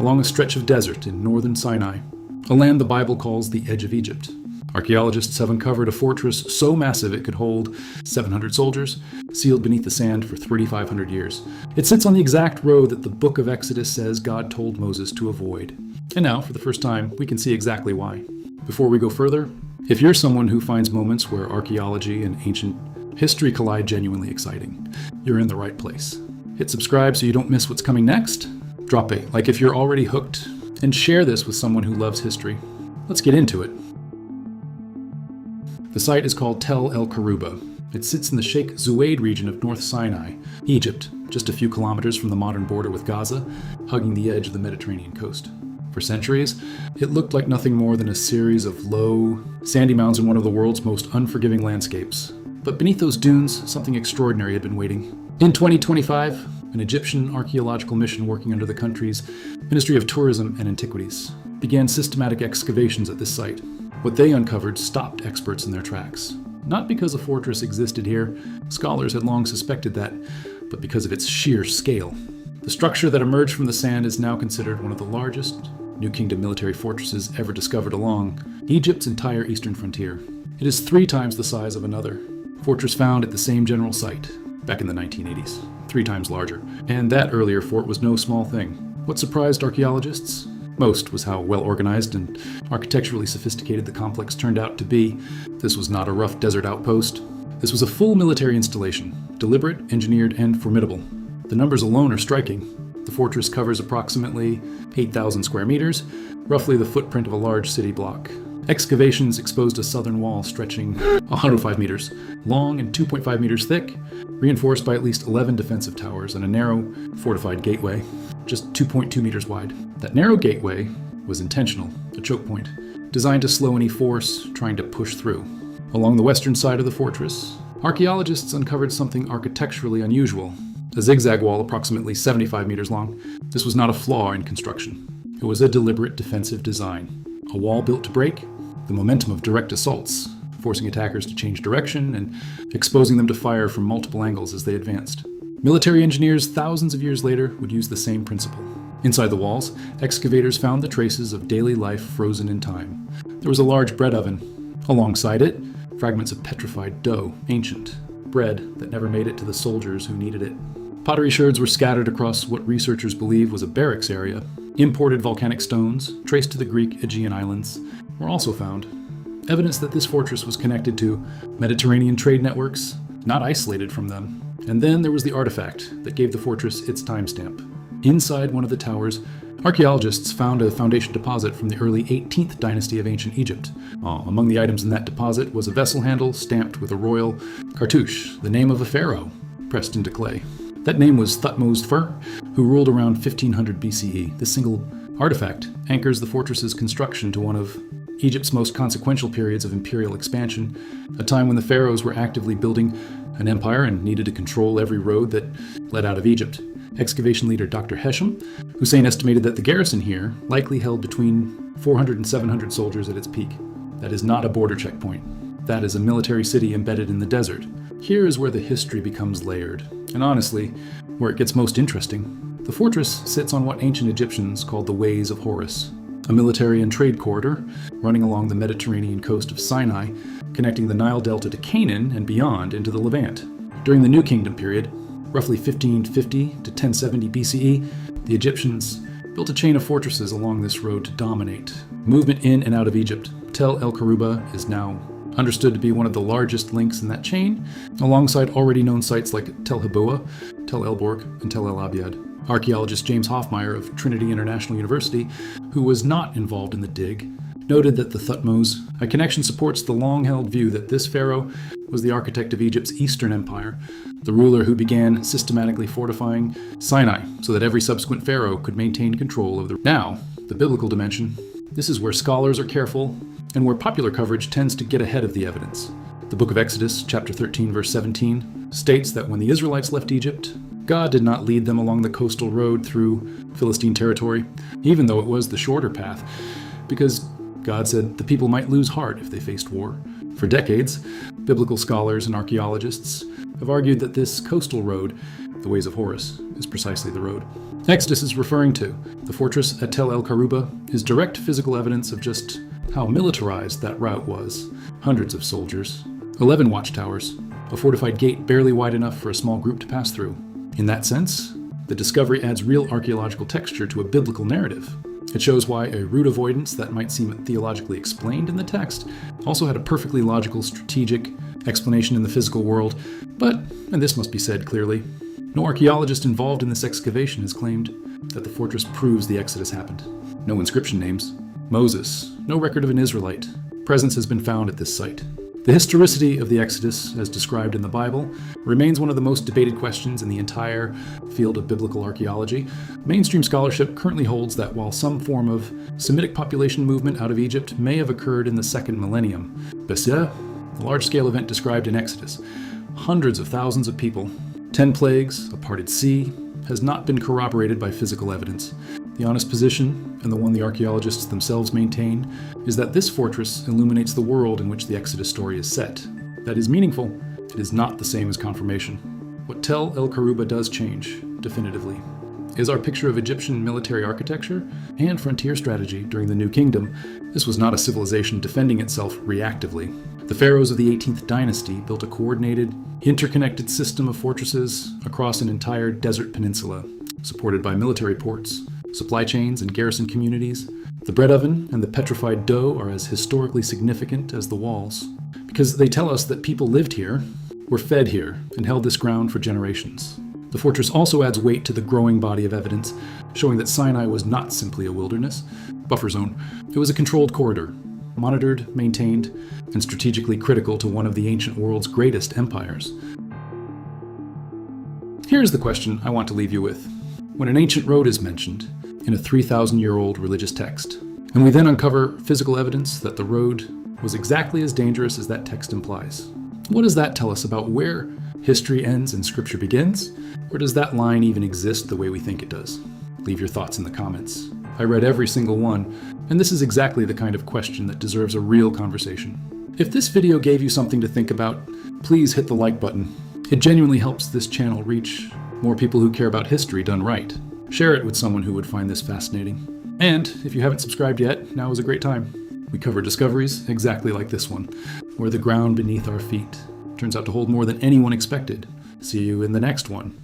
along a stretch of desert in northern Sinai, a land the Bible calls the Edge of Egypt. Archaeologists have uncovered a fortress so massive it could hold 700 soldiers, sealed beneath the sand for 3,500 years. It sits on the exact road that the book of Exodus says God told Moses to avoid. And now, for the first time, we can see exactly why. Before we go further, if you're someone who finds moments where archaeology and ancient history collide genuinely exciting, you're in the right place. Hit subscribe so you don't miss what's coming next. Drop a like if you're already hooked, and share this with someone who loves history. Let's get into it. The site is called el-Kharouba. It sits in the Sheikh Zuyed region of North Sinai, Egypt, just a few kilometers from the modern border with Gaza, hugging the edge of the Mediterranean coast. For centuries, it looked like nothing more than a series of low, sandy mounds in one of the world's most unforgiving landscapes. But beneath those dunes, something extraordinary had been waiting. In 2025, an Egyptian archaeological mission working under the country's Ministry of Tourism and Antiquities began systematic excavations at this site. What they uncovered stopped experts in their tracks. Not because a fortress existed here, scholars had long suspected that, but because of its sheer scale. The structure that emerged from the sand is now considered one of the largest New Kingdom military fortresses ever discovered along Egypt's entire eastern frontier. It is 3 times the size of another fortress found at the same general site back in the 1980s, 3 times larger. And that earlier fort was no small thing. What surprised archaeologists most was how well organized and architecturally sophisticated the complex turned out to be. This was not a rough desert outpost. This was a full military installation, deliberate, engineered, and formidable. The numbers alone are striking. The fortress covers approximately 8,000 square meters, roughly the footprint of a large city block. Excavations exposed a southern wall stretching 105 meters long and 2.5 meters thick, reinforced by at least 11 defensive towers and a narrow, fortified gateway, just 2.2 meters wide. That narrow gateway was intentional, a choke point, designed to slow any force trying to push through. Along the western side of the fortress, archaeologists uncovered something architecturally unusual, a zigzag wall approximately 75 meters long. This was not a flaw in construction. It was a deliberate defensive design, a wall built to break the momentum of direct assaults, forcing attackers to change direction and exposing them to fire from multiple angles as they advanced. Military engineers thousands of years later would use the same principle. Inside the walls, excavators found the traces of daily life frozen in time. There was a large bread oven. Alongside it, fragments of petrified dough, ancient bread that never made it to the soldiers who needed it. Pottery sherds were scattered across what researchers believe was a barracks area. Imported volcanic stones, traced to the Greek Aegean islands, were also found. Evidence that this fortress was connected to Mediterranean trade networks, not isolated from them. And then there was the artifact that gave the fortress its timestamp. Inside one of the towers, archaeologists found a foundation deposit from the early 18th dynasty of ancient Egypt. Among the items in that deposit was a vessel handle stamped with a royal cartouche, the name of a pharaoh, pressed into clay. That name was Thutmose I, who ruled around 1500 BCE. This single artifact anchors the fortress's construction to one of Egypt's most consequential periods of imperial expansion, a time when the pharaohs were actively building an empire and needed to control every road that led out of Egypt. Excavation leader Dr. Hesham Hussein estimated that the garrison here likely held between 400 and 700 soldiers at its peak. That is not a border checkpoint. That is a military city embedded in the desert. Here is where the history becomes layered, and honestly, where it gets most interesting. The fortress sits on what ancient Egyptians called the Ways of Horus, a military and trade corridor running along the Mediterranean coast of Sinai, connecting the Nile Delta to Canaan and beyond into the Levant. During the New Kingdom period, roughly 1550 to 1070 BCE, the Egyptians built a chain of fortresses along this road to dominate movement in and out of Egypt. Tel el-Kharouba is now understood to be one of the largest links in that chain, alongside already known sites like Tel Haboua, Tel el-Borg, and Tel el-Abyad. Archaeologist James Hoffmeyer of Trinity International University, who was not involved in the dig, noted that the Thutmose I connection supports the long-held view that this pharaoh was the architect of Egypt's Eastern Empire, the ruler who began systematically fortifying Sinai so that every subsequent pharaoh could maintain control of the... Now, the biblical dimension. This is where scholars are careful and where popular coverage tends to get ahead of the evidence. The book of Exodus, chapter 13, verse 17, states that when the Israelites left Egypt, God did not lead them along the coastal road through Philistine territory, even though it was the shorter path, because God said the people might lose heart if they faced war. For decades, biblical scholars and archaeologists have argued that this coastal road The ways of Horus is precisely the road. Exodus is referring to. The fortress at el-Kharouba is direct physical evidence of just how militarized that route was. Hundreds of soldiers, 11 watchtowers, a fortified gate barely wide enough for a small group to pass through. In that sense, the discovery adds real archaeological texture to a biblical narrative. It shows why a route avoidance that might seem theologically explained in the text also had a perfectly logical, strategic explanation in the physical world. But, and this must be said clearly, no archaeologist involved in this excavation has claimed that the fortress proves the Exodus happened. No inscription names. Moses, no record of an Israelite. Presence has been found at this site. The historicity of the Exodus, as described in the Bible, remains one of the most debated questions in the entire field of biblical archaeology. Mainstream scholarship currently holds that while some form of Semitic population movement out of Egypt may have occurred in the second millennium, Bessia, the large-scale event described in Exodus, hundreds of thousands of people, 10 plagues, a parted sea, has not been corroborated by physical evidence. The honest position, and the one the archaeologists themselves maintain, is that this fortress illuminates the world in which the Exodus story is set. That is meaningful. It is not the same as confirmation. What Tel el-Kharouba does change, definitively, is our picture of Egyptian military architecture and frontier strategy during the New Kingdom. This was not a civilization defending itself reactively. The pharaohs of the 18th dynasty built a coordinated, interconnected system of fortresses across an entire desert peninsula, supported by military ports, supply chains, and garrison communities. The bread oven and the petrified dough are as historically significant as the walls, because they tell us that people lived here, were fed here, and held this ground for generations. The fortress also adds weight to the growing body of evidence, showing that Sinai was not simply a wilderness, buffer zone. It was a controlled corridor, monitored, maintained, and strategically critical to one of the ancient world's greatest empires. Here's the question I want to leave you with. When an ancient road is mentioned in a 3,000-year-old religious text, and we then uncover physical evidence that the road was exactly as dangerous as that text implies, what does that tell us about where history ends and scripture begins? Or does that line even exist the way we think it does? Leave your thoughts in the comments. I read every single one, and this is exactly the kind of question that deserves a real conversation. If this video gave you something to think about, please hit the like button. It genuinely helps this channel reach more people who care about history done right. Share it with someone who would find this fascinating. And if you haven't subscribed yet, now is a great time. We cover discoveries exactly like this one, where the ground beneath our feet turns out to hold more than anyone expected. See you in the next one.